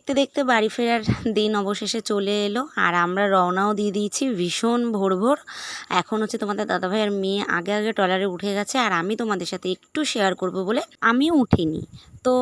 দেখতে দেখতে বাড়ি ফেরার দিন অবশেষে চলে এলো আর আমরা রওনাও দিয়ে দিয়েছি ভীষণ ভোর ভোর। এখন হচ্ছে তোমাদের দাদাভাইয়ের মেয়ে আগে আগে ট্রলারে উঠে গেছে আর আমি তোমাদের সাথে একটু শেয়ার করব বলে আমিও উঠিনি। তো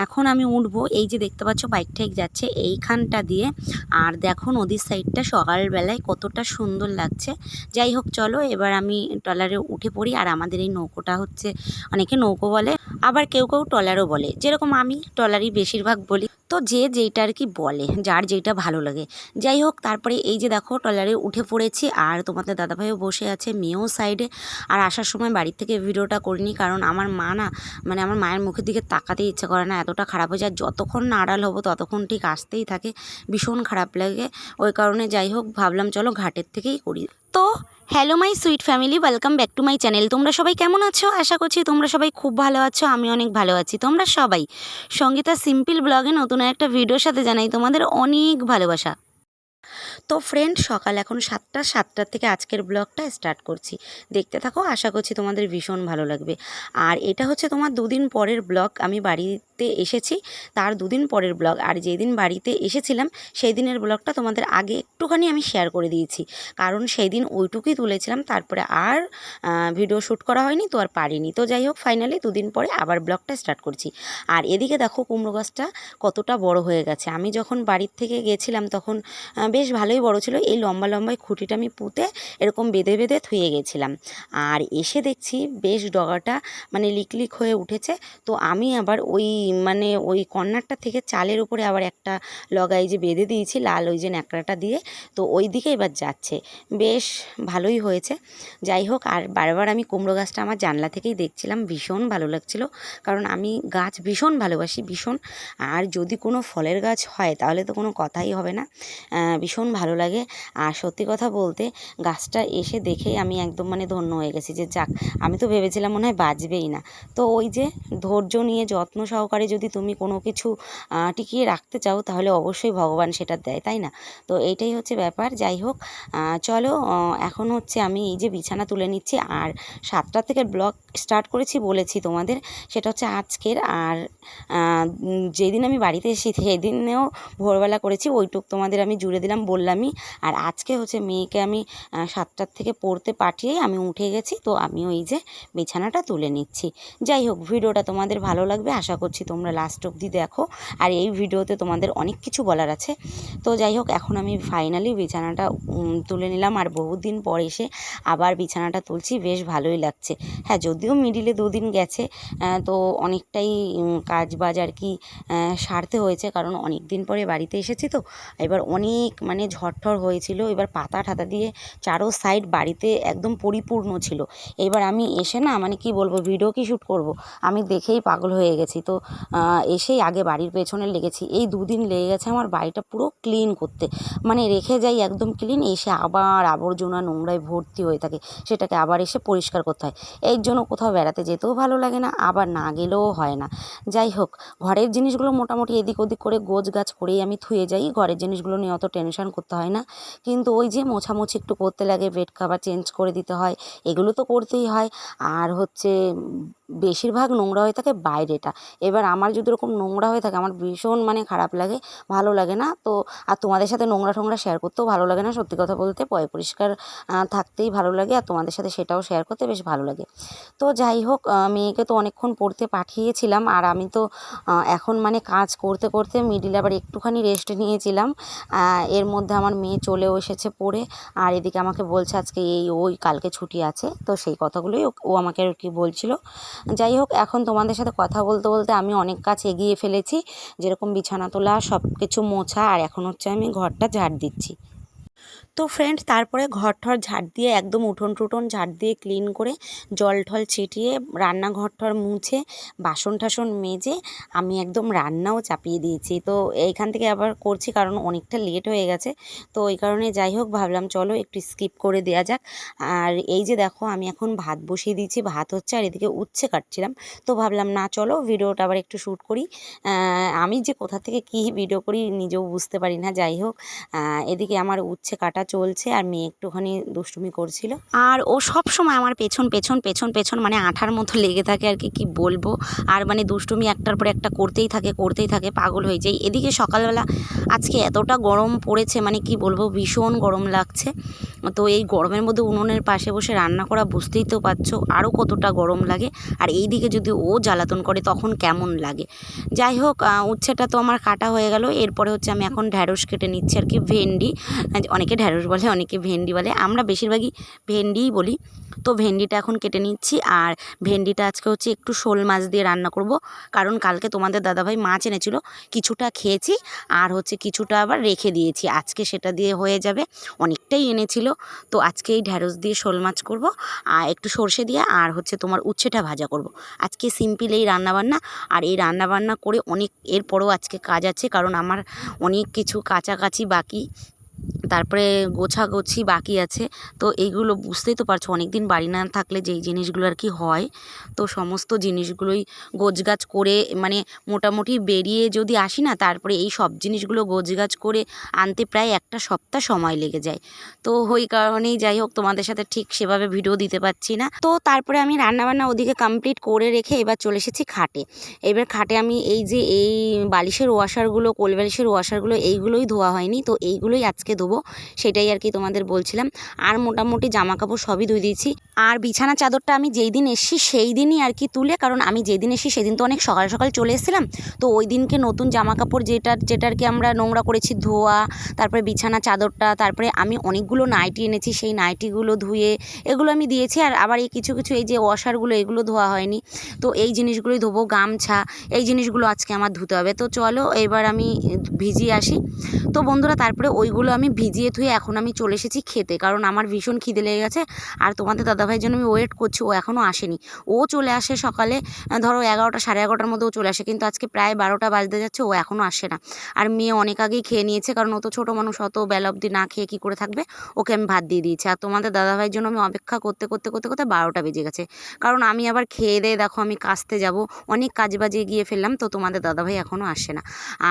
এখন আমি উঠবো। এই যে দেখতে পাচ্ছ বাইক ঠাইক যাচ্ছে এইখানটা দিয়ে, আর দেখো নদীর সাইডটা সকালবেলায় কতটা সুন্দর লাগছে। যাই হোক চলো এবার আমি ট্রলারে উঠে পড়ি। আর আমাদের এই নৌকোটা হচ্ছে অনেকে নৌকো বলে, আবার কেউ কেউ ট্রলারও বলে, যেরকম আমি ট্রলারই বেশিরভাগ বলি। তো যে যেইটা আর কি বলে, যার যেইটা ভালো লাগে। যাই হোক তারপরে এই যে দেখো ট্রলারে উঠে পড়েছি আর তোমাদের দাদাভাইও বসে আছে, মেয়েও সাইডে। আর আসার সময় বাড়ির থেকে ভিডিওটা করিনি, কারণ আমার মা না, মানে আমার মায়ের মুখের দিকে তাকাতেই ইচ্ছা করে না, এতটা খারাপ হয়ে যায়। যতক্ষণ না আড়াল হবো ততক্ষণ ঠিক আসতেই থাকে, ভীষণ খারাপ লাগে। ওই কারণে যাই হোক ভাবলাম চলো ঘাটের থেকেই করি। তো hello my sweet family, welcome back to my channel. তোমরা সবাই কেমন আছো? আশা করছি তোমরা সবাই খুব ভালো আছো, আমি অনেক ভালো আছি। তোমরা সবাই সঙ্গীতা সিম্পল ব্লগে নতুন একটা ভিডিওর সাথে জানাই তোমাদের অনেক ভালোবাসা। তো ফ্রেন্ড সকাল এখন 7টার থেকে আজকের ব্লগটা স্টার্ট করছি, দেখতে থাকো, আশা করছি তোমাদের ভীষণ ভালো লাগবে। আর এটা হচ্ছে তোমার দুদিন পরের ব্লগ। আমি বাড়িতে এসেছি তার দুদিন পরের ব্লগ, আর যেদিন বাড়িতে এসেছিলাম সেই দিনের ব্লগটা তোমাদের আগে একটুখানি আমি শেয়ার করে দিয়েছি, কারণ সেই দিন ওইটুকুই তুলেছিলাম, তারপরে আর ভিডিও শ্যুট করা হয়নি, তো আর পারিনি। তো যাই হোক ফাইনালি দুদিন পরে আবার ব্লগটা স্টার্ট করছি। আর এদিকে দেখো কুমড়ো গাছটা কতটা বড় হয়ে গেছে। আমি যখন বাড়ির থেকে গেছিলাম তখন বেশ ভালোই বড় ছিল। এই লম্বা লম্বাই খুঁটিটা আমি পুঁতে এরকম বেঁধে বেঁধে থুয়ে গেছিলাম, আর এসে দেখছি বেশ ডগাটা মানে লিকলিক হয়ে উঠেছে। তো আমি আবার ওই মানে ওই কর্নারটা থেকে চালের উপরে আবার একটা লগাই যে বেঁধে দিয়েছি লাল ওই যে ন্যাকড়াটা দিয়ে, তো ওই দিকে এবার যাচ্ছে, বেশ ভালোই হয়েছে। যাই হোক আর বারবার আমি কুমড়ো গাছটা আমার জানলা থেকেই দেখছিলাম, ভীষণ ভালো লাগছিল, কারণ আমি গাছ ভীষণ ভালোবাসি, ভীষণ। আর যদি কোনো ফলের গাছ হয় তাহলে তো কোনো কথাই হবে না, ভীষণ ভালো লাগে। আর সত্যি কথা বলতে গাছটা এসে দেখেই আমি একদম মানে ধন্য হয়ে গেছি, যে যাক, আমি তো ভেবেছিলাম মনে হয় বাঁচবেই না। তো ওই যে ধৈর্য নিয়ে যত্ন সহকারে যদি তুমি কোনো কিছু টিকিয়ে রাখতে চাও তাহলে অবশ্যই ভগবান সেটা দেয়, তাই না? তো এইটাই হচ্ছে ব্যাপার। যাই হোক চলো এখন হচ্ছে আমি এই যে বিছানা তুলে নিচ্ছি, আর 7টা থেকে ব্লগ স্টার্ট করেছি বলেছি তোমাদের, সেটা হচ্ছে আজকের। আর যেদিন আমি বাড়িতে এসেছি সেদিনেও ভোরবেলা করেছি, ওইটুক তোমাদের আমি জুড়ে দিলাম বললামই। আর আজকে হচ্ছে মেয়েকে আমি 7টার থেকে পড়তে পাঠিয়েই আমি উঠে গেছি, তো আমিও এই যে বিছানাটা তুলে নিচ্ছি। যাই হোক ভিডিওটা তোমাদের ভালো লাগবে, আশা করছি তোমরা লাস্ট অবধি দেখো। আর এই ভিডিওতে তোমাদের অনেক কিছু বলার আছে। তো যাই হোক এখন আমি ফাইনালি বিছানাটা তুলে নিলাম, আর বহুদিন পর এসে আবার বিছানাটা তুলছি, বেশ ভালোই লাগছে। হ্যাঁ যদিও মিডিলে দুদিন গেছে, তো অনেকটাই কাজ বাজ আর কি সারতে হয়েছে, কারণ অনেক দিন পরে বাড়িতে এসেছি। তো এবার অনেক মানে ঝড় হয়েছিল, এবার পাতা ঠাতা দিয়ে চারো সাইড বাড়িতে একদম পরিপূর্ণ ছিল। এবার আমি এসে না মানে কি বলবো, ভিডিও কি শ্যুট করব, আমি দেখেই পাগল হয়ে গেছি। তো এসেই আগে বাড়ির পেছনে লেগেছি, এই দুদিন লেগে গেছে আমার বাড়িটা পুরো ক্লিন করতে, মানে রেখে যাই একদম ক্লিন, এসে আবার আবর্জনা নোংরায় ভর্তি হয়ে থাকে, সেটাকে আবার এসে পরিষ্কার করতে হয়। এই জন্য কোথাও বেড়াতে যেতেও ভালো লাগে না, আবার না গেলেও হয় না। যাই হোক ঘরের জিনিসগুলো মোটামুটি এদিক ওদিক করে গোছ গাছ করেই আমি থুয়ে যাই, ঘরের জিনিসগুলো নিয়ে অত টেনশন করতে হয় না। কিন্তু ওই যে মোছামুছি একটু করতে লাগে, বেড কভার চেঞ্জ করে দিতে হয়, এগুলো তো করতেই হয়। আর হচ্ছে বেশিরভাগ নোংরা হয়ে থাকে বাইরেটা। এবার আমার যদি ওরকম নোংরা হয়ে থাকে আমার ভীষণ মানে খারাপ লাগে, ভালো লাগে না। তো আর তোমাদের সাথে নোংরা টোংরা শেয়ার করতেও ভালো লাগে না, সত্যি কথা বলতে পরিষ্কার থাকতেই ভালো লাগে, আর তোমাদের সাথে সেটাও শেয়ার করতে বেশ ভালো লাগে। তো যাই হোক মেয়েকে তো অনেকক্ষণ পড়তে পাঠিয়েছিলাম, আর আমি তো এখন মানে কাজ করতে করতে মিডিলে আবার একটুখানি রেস্ট নিয়েছিলাম। এর মধ্যে আমার মেয়ে চলেও এসেছে পড়ে, আর এদিকে আমাকে বলছে আজকে এই ওই কালকে ছুটি আছে, তো সেই কথাগুলোই ও আমাকে আর কি বলছিল। যাই হোক এখন তোমাদের সাথে কথা বলতে বলতে আমি অনেক কাজ এগিয়ে ফেলেছি, যেরকম বিছানা তোলা, সব কিছু মোছা, আর এখন হচ্ছে আমি ঘরটা ঝাড় দিচ্ছি। তো ফ্রেন্ড তারপরে ঘর ঠর ঝাড় দিয়ে একদম উঠোন টুঠোন ঝাড় দিয়ে ক্লিন করে জল ঠল ছিটিয়ে রান্নাঘর ঠর মুছে বাসন টাসন মেজে আমি একদম রান্নাও চাপিয়ে দিয়েছি। তো এইখান থেকে আবার করছি কারণ অনেকটা লেট হয়ে গেছে, তো ওই কারণে যাই হোক ভাবলাম চলো একটু স্কিপ করে দেওয়া যাক। আর এই যে দেখো আমি এখন ভাত বসিয়ে দিয়েছি, ভাত হচ্ছে আর এদিকে উচ্ছে কাটছিলাম। তো ভাবলাম না চলো ভিডিওটা আবার একটু শ্যুট করি। আমি যে কোথা থেকে কী ভিডিও করি নিজেও বুঝতে পারি না। যাই হোক এদিকে আমার উচ্ছে উচ্ছে কাটা চলছে আর মেয়ে একটুখানি দুষ্টুমি করছিল। আর ও সব সময় আমার পেছন পেছন পেছন পেছন মানে আঠার মতো লেগে থাকে আর কি বলবো। আর মানে দুষ্টুমি একটার পর একটা করতেই থাকে, পাগল হয়ে যাই। এদিকে সকালবেলা আজকে এতটা গরম পড়েছে মানে কি বলবো, ভীষণ গরম লাগছে। তো এই গরমের মধ্যে উনুনের পাশে বসে রান্না করা বুঝতেই তো পারছো আরও কতটা গরম লাগে। আর এই দিকে যদি ও জ্বালাতন করে তখন কেমন লাগে। যাই হোক, উচ্ছেটা তো আমার কাটা হয়ে গেল। এরপরে হচ্ছে আমি এখন ঢ্যাঁড়স কেটে নিচ্ছি আর কি, ভেন্ডি। অনেকে ঢ্যাঁড়স বলে, অনেকে ভেন্ডি বলে, আমরা বেশিরভাগই ভেন্ডিই বলি। তো ভেন্ডিটা এখন কেটে নিচ্ছি। আর ভেন্ডিটা আজকে হচ্ছে একটু শোল মাছ দিয়ে রান্না করব, কারণ কালকে তোমাদের দাদাভাই মাছ এনেছিল, কিছুটা খেয়েছি আর হচ্ছে কিছুটা আবার রেখে দিয়েছি। আজকে সেটা দিয়ে হয়ে যাবে, অনেকটাই এনেছিল। তো আজকে এই ঢ্যাঁড়স দিয়ে শোল মাছ করব আর একটু সর্ষে দিয়ে, আর হচ্ছে তোমার উচ্ছেটা ভাজা করব। আজকে সিম্পল এই রান্নাবান্না। আর এই রান্নাবান্না করে এরপরও আজকে কাজ আছে, কারণ আমার অনেক কিছু কাচাকাচি বাকি, তারপরে গোছাগুছি বাকি আছে। তো এইগুলো বুঝতেই তো পারছো, অনেক দিন বাড়ি না থাকলে যেই জিনিসগুলো আর কি হয়, তো সমস্ত জিনিসগুলোই গোছগাছ করে মানে মোটামুটি বেরিয়ে যদি আসি না, তারপরে এই সব জিনিসগুলো গোছগাছ করে আনতে প্রায় একটা সপ্তাহ সময় লেগে যায়। তো ওই কারণেই যাই হোক, তোমাদের সাথে ঠিক সেভাবে ভিডিও দিতে পারছি না। তো তারপরে আমি রান্নাবান্না ওদিকে কমপ্লিট করে রেখে এবার চলে এসেছি খাটে। এবার খাটে আমি এই বালিশের ওয়াশারগুলো, কোল বালিশের ওয়াশারগুলো, এইগুলোই ধোয়া হয়নি, তো এইগুলোই আজকে ধোবো, সেটাই আর কি তোমাদের বলছিলাম। আর মোটামুটি জামা কাপড় সবই ধুয়ে দিয়েছি। আর বিছানা চাদরটা আমি যেই দিন এসেছি সেই দিনই আর কি তুলে, কারণ আমি যেদিন এসেছি সেদিন তো অনেক সকাল সকাল চলে এসেছিলাম। তো ওই দিনকে নতুন জামা কাপড় যেটা আর কি আমরা নোংরা করেছি ধোয়া, তারপরে বিছানা চাদরটা, তারপরে আমি অনেকগুলো নাইটি এনেছি, সেই নাইটিগুলো ধুয়ে এগুলো আমি দিয়েছি। আর আবার এই কিছু এই যে ওয়াশারগুলো, এগুলো ধোয়া হয়নি, তো এই জিনিসগুলোই ধোবো। গামছা, এই জিনিসগুলো আজকে আমার ধুতে হবে। তো চলো এবার আমি ভিজিয়ে আসি। তো বন্ধুরা, তারপরে ওইগুলো আমি ভিজিয়ে ধুয়ে এখন আমি চলে এসেছি খেতে, কারণ আমার ভীষণ খিদে লেগে গেছে। আর তোমাদের দাদাভাইয়ের জন্য আমি ওয়েট করছি, ও এখনও আসেনি। ও চলে আসে সকালে, ধরো 11টা সাড়ে 11টার মধ্যে ও চলে আসে, কিন্তু আজকে প্রায় 12টা বাজতে যাচ্ছে, ও এখনও আসে না। আর মেয়ে অনেক আগেই খেয়ে নিয়েছে, কারণ ও তো ছোটো মানুষ, অত বেলা অবধি না খেয়ে কী করে থাকবে। ওকে আমি ভাত দিয়ে দিয়েছি। আর তোমাদের দাদাভাইয়ের জন্য আমি অপেক্ষা করতে করতে করতে করতে 12টা বেজে গেছে, কারণ আমি আবার খেয়ে দিয়ে দেখো আমি কাচতে যাব, অনেক কাজ বাজে গিয়ে ফেললাম। তো তোমাদের দাদাভাই এখনও আসে না।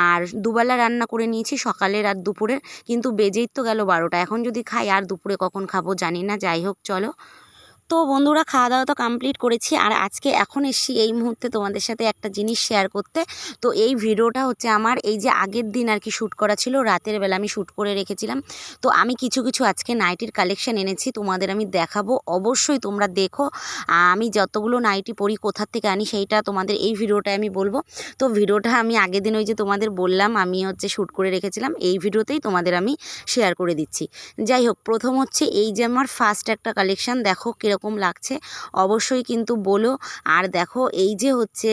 আর দুবেলা রান্না করে নিয়েছি, সকালের আর দুপুরের, কিন্তু বেজেই তো গেল 12টা। এখন যদি খাই আর দুপুরে কখন খাবো জানি না। যাই হোক চলো। তো বন্ধুরা, খাওয়া দাওয়া তো কমপ্লিট করেছি, আর আজকে এখন এসছি এই মুহূর্তে তোমাদের সাথে একটা জিনিস শেয়ার করতে। তো এই ভিডিওটা হচ্ছে আমার এই যে আগের দিন আর কি শ্যুট করা ছিল, রাতের বেলা আমি শ্যুট করে রেখেছিলাম। তো আমি কিছু আজকে নাইটির কালেকশান এনেছি, তোমাদের আমি দেখাবো, অবশ্যই তোমরা দেখো। আমি যতগুলো নাইটি পরি কোথার থেকে আনি সেইটা তোমাদের এই ভিডিওটায় আমি বলবো। তো ভিডিওটা আমি আগের দিন ওই যে তোমাদের বললাম আমি হচ্ছে শ্যুট করে রেখেছিলাম, এই ভিডিওতেই তোমাদের আমি শেয়ার করে দিচ্ছি। যাই হোক, প্রথম হচ্ছে এই যে আমার ফার্স্ট একটা কালেকশান, দেখো কীরকম লাগছে অবশ্যই কিন্তু বলো। আর দেখো এই যে হচ্ছে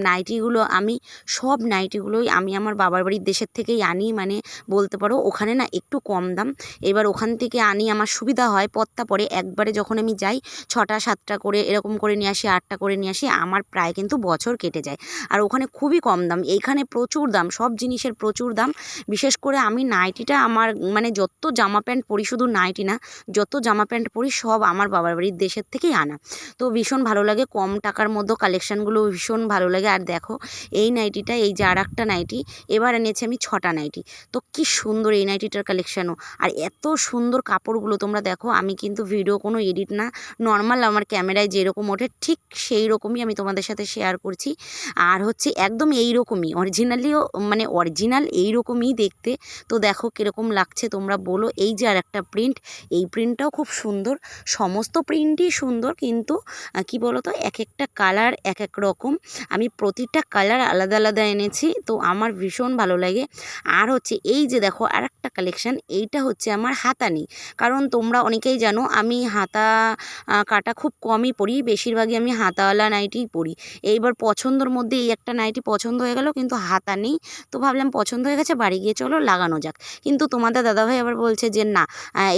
নাইটিগুলো, আমি সব নাইটিগুলোই আমি আমার বাবার বাড়ির দেশের থেকেই আনি, মানে বলতে পারো ওখানে না একটু কম দাম। এবার ওখান থেকে আনি, আমার সুবিধা হয়, পত্তা পড়ে একবারে যখন আমি যাই 6টা 7টা করে এরকম করে নিয়ে আসি, 8টা করে নিয়ে আসি, আমার প্রায় কিন্তু বছর কেটে যায়। আর ওখানে খুবই কম দাম, এইখানে প্রচুর দাম, সব জিনিসের প্রচুর দাম। বিশেষ করে আমি নাইটিটা আমার মানে যত জামা প্যান্ট পরি, শুধু নাইটি না, যত জামা প্যান্ট পরি সব আমার বাবার বাড়ির দেশের থেকেই আনা। তো ভীষণ ভালো লাগে, কম টাকার মধ্যে কালেকশানগুলো ভীষণ ভালো লাগে। আর দেখো এই নাইটিটা, এই যে আর একটা নাইটি, এবার এনেছি আমি 6টা নাইটি। তো কি সুন্দর এই নাইটিটার কালেকশানও, আর এত সুন্দর কাপড়গুলো তোমরা দেখো। আমি কিন্তু ভিডিও কোনো এডিট না, নর্মাল আমার ক্যামেরায় যেরকম ওঠে ঠিক সেই রকমই আমি তোমাদের সাথে শেয়ার করছি। আর হচ্ছে একদম এই রকমই অরিজিনালিও, মানে অরিজিনাল এই রকমই দেখতে। তো দেখো কীরকম লাগছে তোমরা বলো। এই যে আর একটা প্রিন্ট, এই প্রিন্টটাও খুব সুন্দর, সমস্ত প্রিন্টই সুন্দর, কিন্তু কি বলো তো, এক একটা কালার এক এক রকম। আমি প্রতিটা কালার আলাদা আলাদা এনেছি, তো আমার ভীষণ ভালো লাগে। আর হচ্ছে এই যে দেখো আর একটা কালেকশান, এইটা হচ্ছে আমার হাতানি, কারণ তোমরা অনেকেই জানো আমি হাতা কাটা খুব কমই পরি, বেশিরভাগই আমি হাতাওয়ালা নাইটিই পরি। এইবার পছন্দর মধ্যে এই একটা নাইটি পছন্দ হয়ে গেল, কিন্তু হাতা নেই। তো ভাবলাম পছন্দ হয়ে গেছে, বাড়ি গিয়ে চলো লাগানো যাক। কিন্তু তোমাদের দাদাভাই আবার বলছে যে না,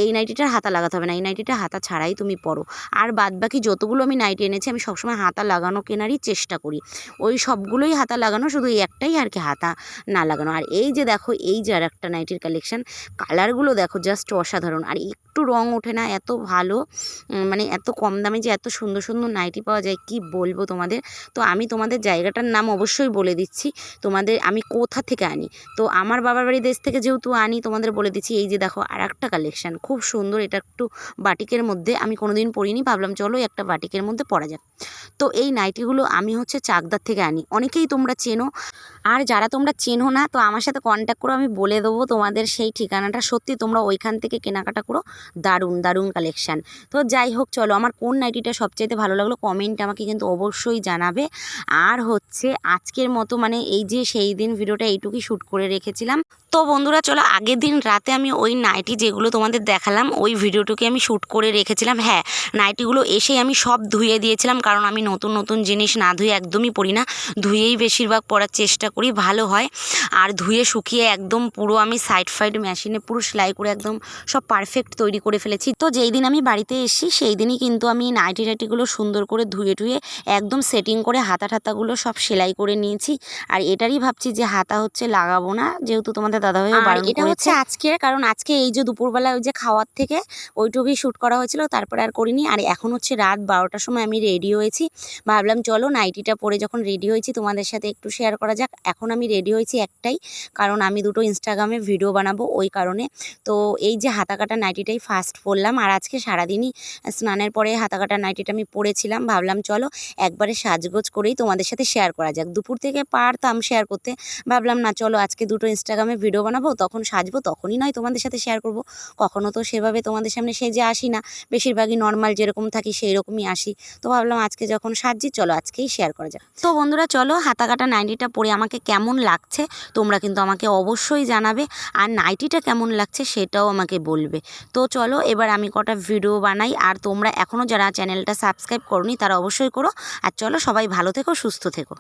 এই নাইটিটার হাতা লাগাতে হবে না, এই নাইটিটা হাতা ছাড়াই তুমি পরো। আর বাদবাকি যতগুলো আমি নাইটি এনেছি আমি সবসময় হাতা লাগানো কেনারই চেষ্টা করি, ওই সবগুলোই হাতা লাগানো, শুধু এই একটাই আর কি হাতা না লাগানো। আর এই যে দেখো, এই যে আর একটা নাইটির কালেকশান, কালারগুলো দেখো জাস্ট অসাধারণ, আর একটু রং ওঠে না, এত ভালো, মানে এত কম দামে যে এত সুন্দর সুন্দর নাইটি পাওয়া যায় কি বলবো তোমাদের। তো আমি তোমাদের জায়গাটার নাম অবশ্যই বলে দিচ্ছি, তোমাদের আমি কোথা থেকে আনি। তো আমার বাবার বাড়ি দেশ থেকে যেহেতু আনি, তোমাদের বলে দিচ্ছি। এই যে দেখো আর একটা কালেকশান, খুব সুন্দর, এটা একটু বাটিকের মধ্যে, আমি কোনোদিন পরিনি, ভাবলাম চলো একটা বাটিকের মধ্যে পরা যাক। তো এই নাইটিগুলো আমি হচ্ছে চাকদার থেকে আনি, অনেকেই তোমরা চেনো, আর যারা তোমরা চেনো না তো আমার সাথে কন্ট্যাক্ট করো, আমি বলে দেবো তোমাদের সেই ঠিকানাটা। সত্যি তোমরা ওইখান থেকে কেনাকাটা করো, দারুণ দারুণ কালেকশান। তো যাই হোক, চলো আমার কোন নাইটিটা সবচাইতে ভালো লাগলো কমেন্ট আমাকে কিন্তু অবশ্যই জানাবে। আর হচ্ছে আজকের মতো মানে এই যে সেই দিন ভিডিওটা এইটুকুই শ্যুট করে রেখেছিলাম। তো বন্ধুরা চলো, আগের দিন রাতে আমি ওই নাইটি যেগুলো তোমাদের দেখালাম ওই ভিডিওটুকু আমি শ্যুট করে রেখেছিলাম। হ্যাঁ, নাইটিগুলো এসেই আমি সব ধুয়ে দিয়েছিলাম, কারণ আমি নতুন নতুন জিনিস না ধুয়ে একদমই পরি না, ধুয়েই বেশিরভাগ পরার চেষ্টা করি, ভালো হয়। আর ধুয়ে শুকিয়ে একদম পুরো আমি সাইড ফাইড মেশিনে পুরো সেলাই করে একদম সব পারফেক্ট তৈরি করে ফেলেছি। তো যেই দিন আমি বাড়িতে এসেছি সেই দিনই কিন্তু আমি নাইটি টাইটিগুলো সুন্দর করে ধুয়ে টুয়ে একদম সেটিং করে হাতা ঠাতাগুলো সব সেলাই করে নিয়েছি। আর এটারই ভাবছি যে হাতা হচ্ছে লাগাবো না, যেহেতু তোমাদের দাদাভাইও বারণ করেছে। এটা হচ্ছে আজকে, কারণ আজকে এই যে দুপুরবেলা ওই যে খাওয়ার থেকে ওইটুকুই শ্যুট করা হয়েছিল, তারপরে আর করিনি। আর এখন হচ্ছে রাত 12টার সময় আমি রেডি হয়েছি, ভাবলাম চলো নাইটিটা পরে যখন রেডি হয়েছি তোমাদের সাথে একটু শেয়ার করা যাক। এখন আমি রেডি হয়েছি একটাই, কারণ আমি দুটো ইনস্টাগ্রামে ভিডিও বানাবো ওই কারণে। তো এই যে হাতা কাটা নাইটিটাই ফার্স্ট পরলাম, আর আজকে সারাদিনই স্নানের পরে হাতা কাটা নাইটিটা আমি পরেছিলাম, ভাবলাম চলো একবারে সাজগোজ করেই তোমাদের সাথে শেয়ার করা যাক। দুপুর থেকে পারতাম শেয়ার করতে, ভাবলাম না চলো আজকে দুটো ইনস্টাগ্রামে ভিডিও বানাবো, তখন সাজবো, তখনই নয় তোমাদের সাথে শেয়ার করব। কখনো তো সেভাবে তোমাদের সামনে সেজে আসি না, বেশিরভাগই নর্মাল যেরকম থাকি সেই রকমই আসি। তো ভাবলাম আজকে যখন সাজছি চলো আজকেই শেয়ার করা যাক। তো বন্ধুরা চলো, হাতা কাটা নাইটিটা পরে আমাকে কেমন লাগছে তোমরা কিন্তু আমাকে অবশ্যই জানাবে, আর নাইটিটা কেমন লাগছে সেটাও আমাকে বলবে। তো চলো এবার আমি কটা ভিডিও বানাই, আর তোমরা এখনও যারা চ্যানেলটা সাবস্ক্রাইব করোনি তারা অবশ্যই করো। আর চলো সবাই ভালো থেকো, সুস্থ থেকো।